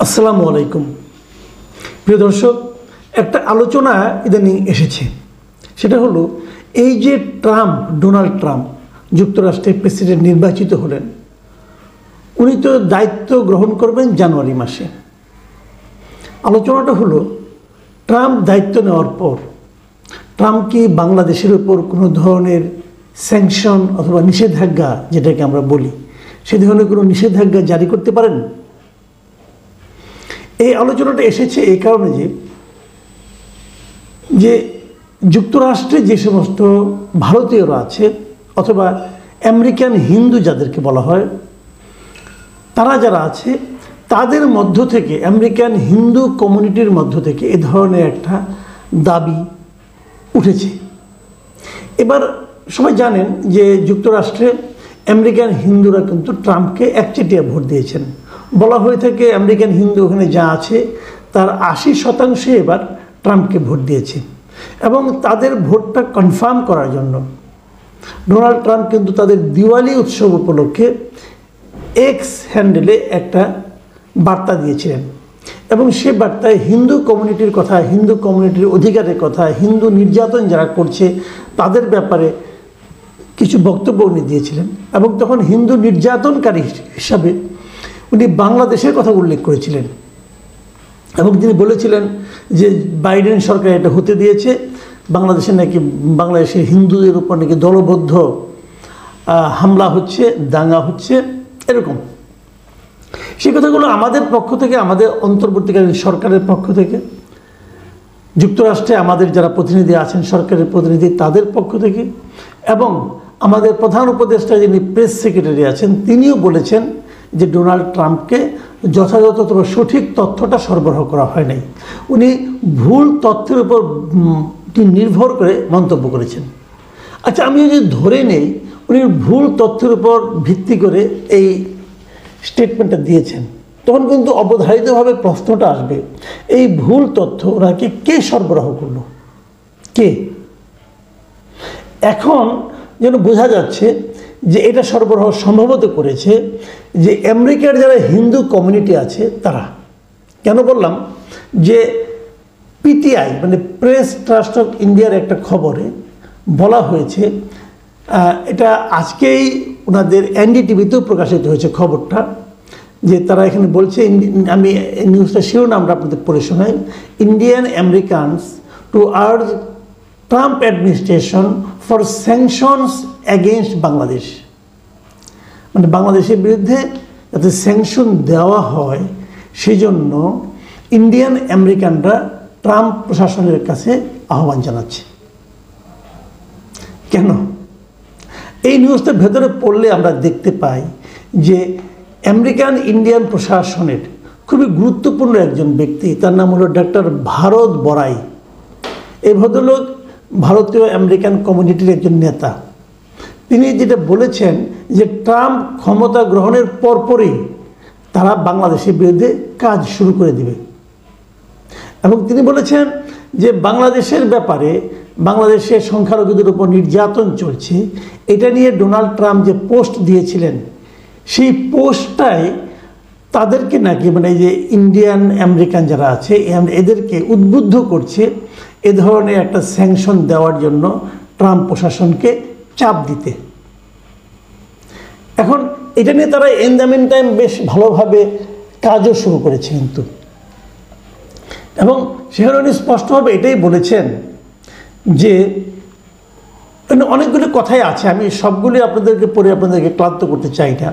আসসালামু আলাইকুম প্রিয় দর্শক, একটা আলোচনা ইদানিং এসেছে। সেটা হলো এই যে ডোনাল্ড ট্রাম্প যুক্তরাষ্ট্রের প্রেসিডেন্ট নির্বাচিত হলেন, উনি তো দায়িত্ব গ্রহণ করবেন জানুয়ারি মাসে। আলোচনাটা হলো ট্রাম্প দায়িত্ব নেওয়ার পর ট্রাম্প কি বাংলাদেশের উপর কোনো ধরনের স্যাংশন অথবা নিষেধাজ্ঞা, যেটাকে আমরা বলি, সে ধরনের কোনো নিষেধাজ্ঞা জারি করতে পারেন? এই আলোচনাটা এসেছে এই কারণে যে যুক্তরাষ্ট্রে যে সমস্ত ভারতীয়রা আছে অথবা আমেরিকান হিন্দু যাদেরকে বলা হয়, তারা যারা আছে তাদের মধ্য থেকে, আমেরিকান হিন্দু কমিউনিটির মধ্য থেকে এ ধরনের একটা দাবি উঠেছে। এবার সবাই জানেন যে যুক্তরাষ্ট্রে আমেরিকান হিন্দুরা কিন্তু ট্রাম্পকে একচেটিয়া ভোট দিয়েছেন। বলা হয়ে থাকে আমেরিকান হিন্দু ওখানে যা আছে তার 80% এবার ট্রাম্পকে ভোট দিয়েছে। এবং তাদের ভোটটা কনফার্ম করার জন্য ডোনাল্ড ট্রাম্প কিন্তু তাদের দিওয়ালি উৎসব উপলক্ষে এক্স হ্যান্ডেলে একটা বার্তা দিয়েছিলেন। এবং সে বার্তায় হিন্দু কমিউনিটির কথা, হিন্দু কমিউনিটির অধিকারের কথা, হিন্দু নির্যাতন যারা করছে তাদের ব্যাপারে কিছু বক্তব্য উনি দিয়েছিলেন। এবং তখন হিন্দু নির্যাতনকারী হিসাবে উনি বাংলাদেশের কথা উল্লেখ করেছিলেন। এবং তিনি বলেছিলেন যে বাইডেন সরকার এটা হতে দিয়েছে, বাংলাদেশের হিন্দুদের উপর নাকি দলবদ্ধ হামলা হচ্ছে, দাঙ্গা হচ্ছে, এরকম। সেই কথাগুলো আমাদের পক্ষ থেকে, আমাদের অন্তর্বর্তীকালীন সরকারের পক্ষ থেকে, যুক্তরাষ্ট্রে আমাদের যারা প্রতিনিধি আছেন, সরকারের প্রতিনিধি, তাদের পক্ষ থেকে, এবং আমাদের প্রধান উপদেষ্টা যিনি প্রেস সেক্রেটারি আছেন, তিনিও বলেছেন যে ডোনাল্ড ট্রাম্পকে যথাযথ তবে সঠিক তথ্যটা সরবরাহ করা হয় নাই। উনি ভুল তথ্যের উপর নির্ভর করে মন্তব্য করেছেন। আচ্ছা, আমি যদি ধরে নেই উনি ভুল তথ্যের উপর ভিত্তি করে এই স্টেটমেন্টটা দিয়েছেন, তখন কিন্তু অবধারিতভাবে প্রশ্নটা আসবে, এই ভুল তথ্য ওনাকে কে সরবরাহ করলো? কে? এখন যেন বোঝা যাচ্ছে যে এটা সরবরাহ সম্ভবত করেছে যে আমেরিকার যারা হিন্দু কমিউনিটি আছে তারা। কেন বললাম? যে পিটিআই মানে প্রেস ট্রাস্ট অফ ইন্ডিয়ার একটা খবরে বলা হয়েছে, এটা আজকেই ওনাদের এনডিটিভিতেও প্রকাশিত হয়েছে খবরটা, যে তারা এখানে বলছে, আমি নিউজটা শিরোনামটা আপনাদের পড়ে শোনাই, Indian Americans two urge Trump administration for sanctions against Bangladesh. মানে বাংলাদেশের বিরুদ্ধে যাতে স্যাংশন দেওয়া হয় সেই জন্য ইন্ডিয়ান আমেরিকানরা ট্রাম্প প্রশাসনের কাছে আহ্বান জানাচ্ছে। কেন? এই নিউজটার ভেতরে পড়লে আমরা দেখতে পাই যে আমেরিকান ইন্ডিয়ান প্রশাসনের খুবই গুরুত্বপূর্ণ একজন ব্যক্তি, তার নাম হলো ডক্টর ভারত বড়াই। এই ভদ্রলোক ভারতীয় আমেরিকান কমিউনিটির একজন নেতা। তিনি যেটা বলেছেন যে ট্রাম্প ক্ষমতা গ্রহণের পরপরই তারা বাংলাদেশের বিরুদ্ধে কাজ শুরু করে দিবে। এবং তিনি বলেছেন যে বাংলাদেশের ব্যাপারে, বাংলাদেশের সংখ্যালঘুদের উপর নির্যাতন চলছে, এটা নিয়ে ডোনাল্ড ট্রাম্প যে পোস্ট দিয়েছিলেন, সেই পোস্টটাই তাদেরকে নাকি মানে যে ইন্ডিয়ান আমেরিকান যারা আছে এদেরকে উদ্বুদ্ধ করছে এ ধরনের একটা স্যাংশন দেওয়ার জন্য ট্রাম্প প্রশাসনকে চাপ দিতে। এখন এটা নিয়ে তারা ইন দ্য মিন টাইম বেশ ভালোভাবে কাজও শুরু করেছে কিন্তু। এবং সেখানে উনি স্পষ্টভাবে এটাই বলেছেন যে অনেকগুলো কথাই আছে, আমি সবগুলি আপনাদেরকে পড়ে আপনাদেরকে ক্লান্ত করতে চাই না,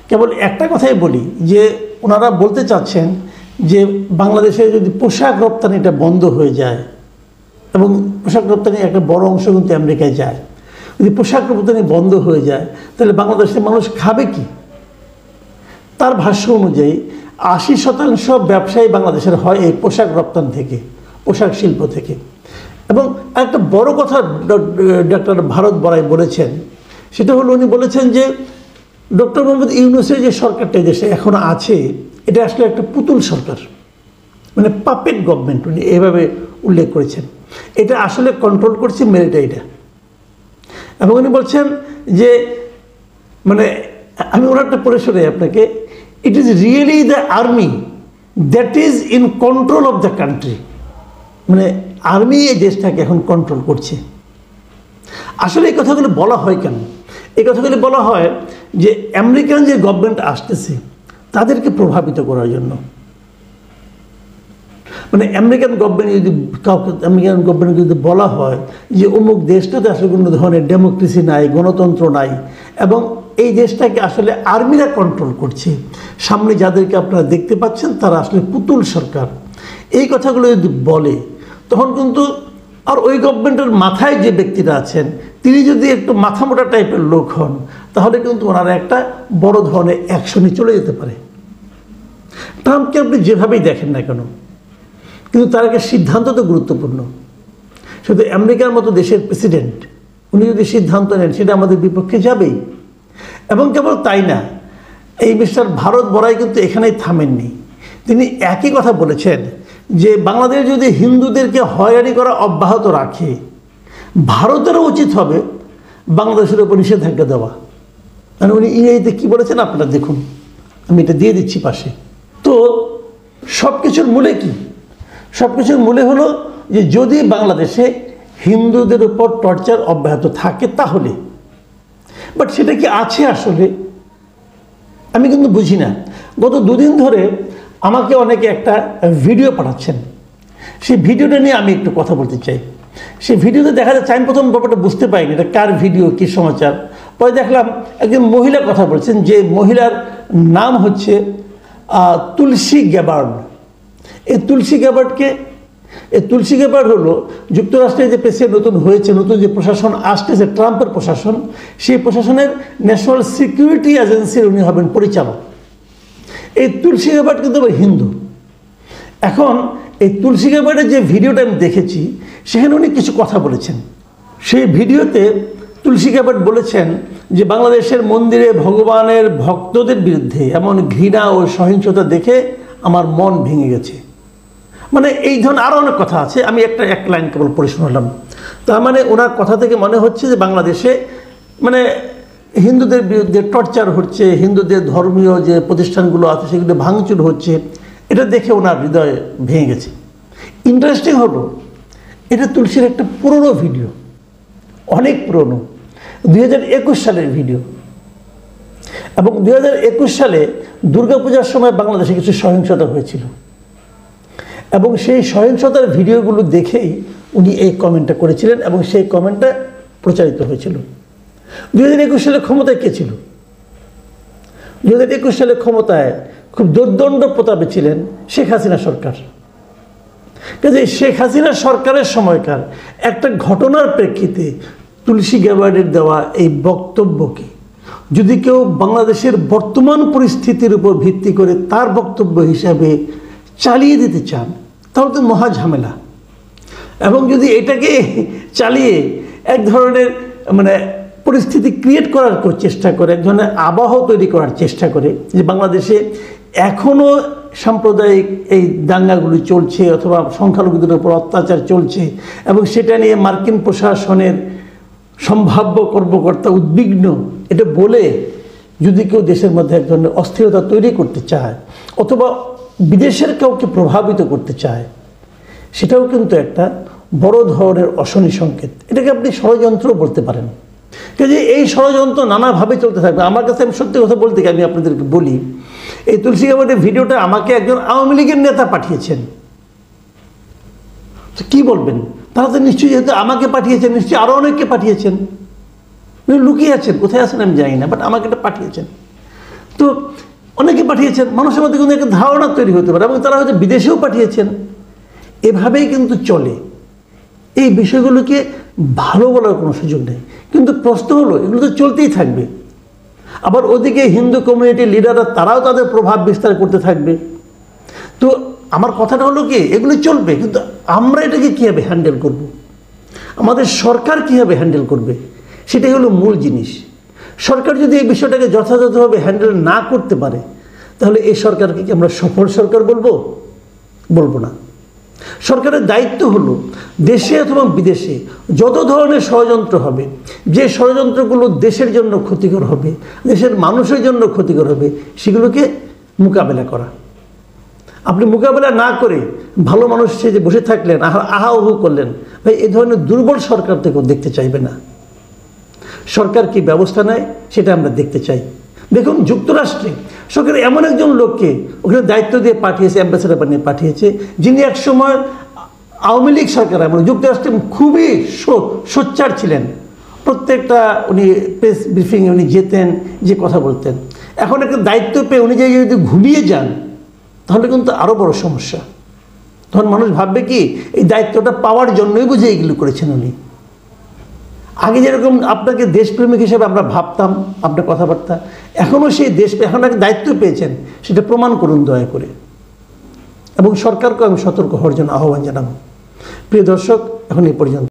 কেবল একটা কথাই বলি যে ওনারা বলতে চাচ্ছেন যে বাংলাদেশে যদি পোশাক রপ্তানিটা বন্ধ হয়ে যায়, এবং পোশাক রপ্তানি একটা বড় অংশ কিন্তু আমেরিকায় যায়, যদি পোশাক রপ্তানি বন্ধ হয়ে যায় তাহলে বাংলাদেশের মানুষ খাবে কি? তার ভাষ্য অনুযায়ী 80% ব্যবসায়ী বাংলাদেশের হয় এই পোশাক রপ্তানি থেকে, পোশাক শিল্প থেকে। এবং একটা বড় কথা ডক্টর ভারত বড়াই বলেছেন, সেটা হলো উনি বলেছেন যে ডক্টর মোহাম্মদ ইউনূসের যে সরকারটা দেশে এখন আছে, এটা আসলে একটা পুতুল সরকার, মানে পাপেট গভর্নমেন্ট, উনি এভাবে উল্লেখ করেছেন। এটা আসলে কন্ট্রোল করছে মিলিটারিটা। এবং উনি বলছেন যে মানে আমি ওনারটা পড়ে শোনাই আপনাকে, it is really the army that is in control of the country, মানে আর্মি এই দেশটাকে এখন কন্ট্রোল করছে। আসলে এই কথাগুলো বলা হয় কেন? এই কথাগুলি বলা হয় যে আমেরিকান যে গভর্নমেন্ট আসতেছে তাদেরকে প্রভাবিত করার জন্য। মানে আমেরিকান গভর্নমেন্টকে যদি বলা হয় যে অমুক দেশটাতে আসলে কোনো ধরনের ডেমোক্রেসি নাই, গণতন্ত্র নাই, এবং এই দেশটাকে আসলে আর্মিরা কন্ট্রোল করছে, সামনে যাদেরকে আপনারা দেখতে পাচ্ছেন তারা আসলে পুতুল সরকার, এই কথাগুলো যদি বলে, তখন কিন্তু আর ওই গভর্নমেন্টের মাথায় যে ব্যক্তিরা আছেন তিনি যদি একটু মাথামোটা টাইপের লোক হন, তাহলে কিন্তু ওনারা একটা বড় ধরনের অ্যাকশনে চলে যেতে পারে। ট্রাম্পকে আপনি যেভাবেই দেখেন না কেন, কিন্তু তার একটা সিদ্ধান্ত তো গুরুত্বপূর্ণ। শুধু আমেরিকার মতো দেশের প্রেসিডেন্ট উনি যদি সিদ্ধান্ত নেন সেটা আমাদের বিপক্ষে যাবেই। এবং কেবল তাই না, এই মিস্টার ভারত বড়াই কিন্তু এখানেই থামেননি। তিনি একই কথা বলেছেন যে বাংলাদেশ যদি হিন্দুদেরকে হয়রানি করা অব্যাহত রাখে, ভারতেরও উচিত হবে বাংলাদেশের উপর নিষেধাজ্ঞা দেওয়া। মানে উনি ইংরেজিতে কী বলেছেন আপনারা দেখুন, আমি এটা দিয়ে দিচ্ছি পাশে। তো সব কিছুর মূলে কি? সব কিছুর মূলে হলো যে যদি বাংলাদেশে হিন্দুদের উপর টর্চার অব্যাহত থাকে তাহলে, বাট সেটা কি আছে আসলে? আমি কিন্তু বুঝি না। গত দুদিন ধরে আমাকে অনেকে একটা ভিডিও পাঠাচ্ছেন, সেই ভিডিওটা নিয়ে আমি একটু কথা বলতে চাই। সেই ভিডিওতে দেখা যাচ্ছে, আমি প্রথম ব্যাপারটা বুঝতে পারিনি এটা কার ভিডিও, কী সমাচার। পরে দেখলাম একজন মহিলা কথা বলছেন, যে মহিলার নাম হচ্ছে তুলসী গ্যাবার্ড। এই তুলসী গ্যাবার্ড হলো যুক্তরাষ্ট্রের যে প্রেসিডেন্ট নতুন হয়েছে, নতুন যে প্রশাসন আসতেছে ট্রাম্পের প্রশাসন, সেই প্রশাসনের ন্যাশনাল সিকিউরিটি এজেন্সির উনি হবেন পরিচালক। এই তুলসী গ্যাবার্ড কিন্তু আবার হিন্দু। এখন এই তুলসী গ্যাবার্ডের যে ভিডিওটা আমি দেখেছি সেখানে উনি কিছু কথা বলেছেন। সেই ভিডিওতে তুলসী গ্যাবার্ড বলেছেন যে বাংলাদেশের মন্দিরে ভগবানের ভক্তদের বিরুদ্ধে এমন ঘৃণা ও সহিংসতা দেখে আমার মন ভেঙে গেছে। মানে এই ধরনের আরও অনেক কথা আছে, আমি এক লাইন কেবল পড়ে শোনালাম। তার মানে ওনার কথা থেকে মনে হচ্ছে যে বাংলাদেশে মানে হিন্দুদের বিরুদ্ধে টর্চার হচ্ছে, হিন্দুদের ধর্মীয় যে প্রতিষ্ঠানগুলো আছে সেগুলো ভাঙচুর হচ্ছে, এটা দেখে ওনার হৃদয় ভেঙে গেছে। ইন্টারেস্টিং হলো এটা তুলসীর একটা পুরনো ভিডিও, অনেক পুরনো, 2021 সালের ভিডিও। এবং 2021 সালে দুর্গাপূজার সময় বাংলাদেশে কিছু সহিংসতা হয়েছিল, এবং সেই সহিংসতার ভিডিওগুলো দেখেই উনি এই কমেন্টটা করেছিলেন, এবং সেই কমেন্টটা প্রচারিত হয়েছিল। 2021 সালে ক্ষমতায় কে ছিল? 2021 সালে ক্ষমতায় খুব দুর্দণ্ড প্রতাপে ছিলেন শেখ হাসিনা সরকার। কাজে শেখ হাসিনা সরকারের সময়কার একটা ঘটনার প্রেক্ষিতে তুলসী গ্যাবার্ডের দেওয়া এই বক্তব্যকে যদি কেউ বাংলাদেশের বর্তমান পরিস্থিতির উপর ভিত্তি করে তার বক্তব্য হিসাবে চালিয়ে দিতে চান, তাহলে তো মহা ঝামেলা। এবং যদি এটাকে চালিয়ে এক ধরনের মানে পরিস্থিতি ক্রিয়েট করার চেষ্টা করে, এক ধরনের আবহ তৈরি করার চেষ্টা করে যে বাংলাদেশে এখনও সাম্প্রদায়িক এই দাঙ্গাগুলি চলছে অথবা সংখ্যালঘুদের উপর অত্যাচার চলছে, এবং সেটা নিয়ে মার্কিন প্রশাসনের সম্ভাব্য কর্মকর্তা উদ্বিগ্ন, এটা বলে যদি কেউ দেশের মধ্যে এক ধরনের অস্থিরতা তৈরি করতে চায় অথবা বিদেশের কাউকে প্রভাবিত করতে চায়, সেটাও কিন্তু একটা বড় ধরনের অশনি সংকেত। এটাকে আপনি ষড়যন্ত্র বলতে পারেন। কাজে এই ষড়যন্ত্র নানাভাবে চলতে থাকবে। আমার কাছে আমি সত্যি কথা বলতে আমি আপনাদেরকে বলি, এই তুলসী গ্যাবার্ডের ভিডিওটা আমাকে একজন আওয়ামী লীগের নেতা পাঠিয়েছেন। তো কী বলবেন? তারা তো নিশ্চয়ই, যেহেতু আমাকে পাঠিয়েছেন নিশ্চয়ই আরও অনেককে পাঠিয়েছেন, লুকিয়ে আছেন, কোথায় আছেন আমি জানি না, বাট আমাকে এটা পাঠিয়েছেন। তো অনেকে পাঠিয়েছেন, মানুষের মধ্যে কিন্তু একটা ধারণা তৈরি হতে পারে, এবং তারা হয়তো বিদেশেও পাঠিয়েছেন। এভাবেই কিন্তু চলে। এই বিষয়গুলোকে ভালো বলার কোনো সুযোগ নেই, কিন্তু প্রশ্ন হলো এগুলো তো চলতেই থাকবে। আবার ওদিকে হিন্দু কমিউনিটির লিডাররা তারাও তাদের প্রভাব বিস্তার করতে থাকবে। তো আমার কথাটা হলো কি, এগুলো চলবে, কিন্তু আমরা এটাকে কীভাবে হ্যান্ডেল করব, আমাদের সরকার কীভাবে হ্যান্ডেল করবে, সেটাই হলো মূল জিনিস। সরকার যদি এই বিষয়টাকে যথাযথভাবে হ্যান্ডেল না করতে পারে, তাহলে এই সরকারকে কি আমরা সফল সরকার বলবো না। সরকারের দায়িত্ব হলো দেশে অথবা বিদেশে যত ধরনের ষড়যন্ত্র হবে, যে ষড়যন্ত্রগুলো দেশের জন্য ক্ষতিকর হবে, দেশের মানুষের জন্য ক্ষতিকর হবে, সেগুলোকে মোকাবেলা করা। আপনি মোকাবেলা না করে ভালো মানুষ সে যে বসে থাকলেন, আহা উহু করলেন, ভাই এই ধরনের দুর্বল সরকার থেকেও দেখতে চাইবে না। সরকার কি ব্যবস্থা নেয় সেটা আমরা দেখতে চাই। দেখুন, যুক্তরাষ্ট্রে সরকার এমন একজন লোককে ওখানে দায়িত্ব দিয়ে পাঠিয়েছে, অ্যাম্বাসেডার বানিয়ে পাঠিয়েছে, যিনি একসময় আওয়ামী লীগ সরকার এবং যুক্তরাষ্ট্রে খুবই সোচ্চার ছিলেন। প্রত্যেকটা উনি প্রেস ব্রিফিংয়ে উনি যেতেন, যে কথা বলতেন। এখন একটা দায়িত্ব পেয়ে উনি যদি ঘুমিয়ে যান তাহলে কিন্তু আরও বড় সমস্যা। তখন মানুষ ভাববে কি এই দায়িত্বটা পাওয়ার জন্যই বুঝে এগুলো করেছেন উনি। আগে যেরকম আপনাকে দেশপ্রেমিক হিসেবে আমরা ভাবতাম আপনার কথাবার্তা, এখনও সেই এখন একটা দায়িত্ব পেয়েছেন, সেটা প্রমাণ করুন দয়া করে। এবং সরকারকে আমি সতর্ক হওয়ার জন্য আহ্বান জানাবো। প্রিয় দর্শক, এখন এই পর্যন্ত।